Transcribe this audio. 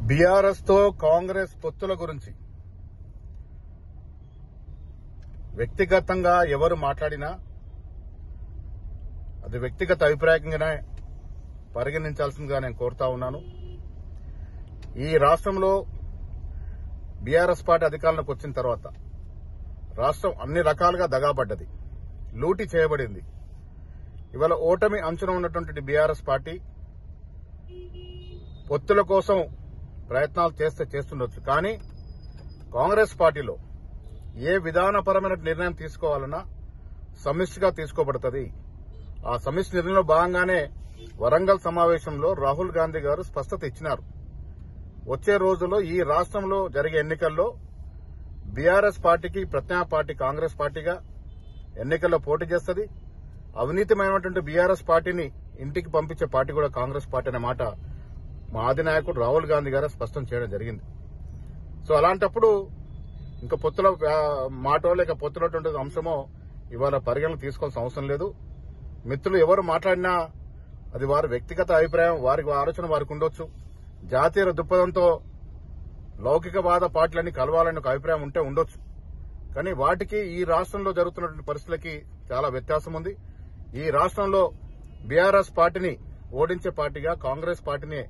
BRS తో కాంగ్రెస్ పొత్తుల గురించి వ్యక్తిగతంగా ఎవరు మాట్లాడినా అది వ్యక్తిగత అభిప్రాయంగానే పరిగణించాల్సిందిగా నేను కోరుతా ఉన్నాను. ఈ రాష్ట్రంలో బీఆర్ఎస్ పార్టీ అధికారంలోకి వచ్చిన తర్వాత రాష్ట్రం అన్ని రకాలుగా దగాబడ్డది, లూటీ చేయబడింది. ఇవాళ ఓటమి అంచున ఉన్నటువంటి బీఆర్ఎస్ పార్టీ పొత్తుల కోసం ప్రయత్నాలు చేస్తుండొచ్చు. కానీ కాంగ్రెస్ పార్టీలో ఏ విధానపరమైన నిర్ణయం తీసుకోవాలన్నా సమిష్టిగా తీసుకోబడుతుంది. ఆ సమిష్టి నిర్ణయంలో భాగంగానే వరంగల్ సమావేశంలో రాహుల్ గాంధీ గారు స్పష్టత ఇచ్చినారు. వచ్చే రోజుల్లో ఈ రాష్ట్రంలో జరిగే ఎన్నికల్లో బీఆర్ఎస్ పార్టీకి ప్రత్యామ్నాయ పార్టీ కాంగ్రెస్ పార్టీగా ఎన్నికల్లో పోటీ చేస్తుంది. అవినీతిమైనటువంటి బీఆర్ఎస్ పార్టీని ఇంటికి పంపించే పార్టీ కూడా కాంగ్రెస్ పార్టీ అనే మాట మా అధినాయకుడు రాహుల్ గాంధీ గారు స్పష్టం చేయడం జరిగింది. సో అలాంటప్పుడు ఇంకా పొత్తుల మాటో లేక పొత్తులటువంటి అంశమో ఇవాళ పరిగణన తీసుకోవాల్సిన అవసరం లేదు. మిత్రులు ఎవరు మాట్లాడినా అది వారి వ్యక్తిగత అభిప్రాయం, వారికి ఆలోచన వారికి ఉండొచ్చు. జాతీయ దృక్పథంతో లౌకికవాద పార్టీలన్నీ కలవాలని ఒక అభిప్రాయం ఉంటే ఉండొచ్చు. కానీ వాటికి ఈ రాష్ట్రంలో జరుగుతున్నటువంటి పరిస్థితులకి చాలా వ్యత్యాసం ఉంది. ఈ రాష్ట్రంలో బీఆర్ఎస్ పార్టీని ఓడించే పార్టీగా కాంగ్రెస్ పార్టీని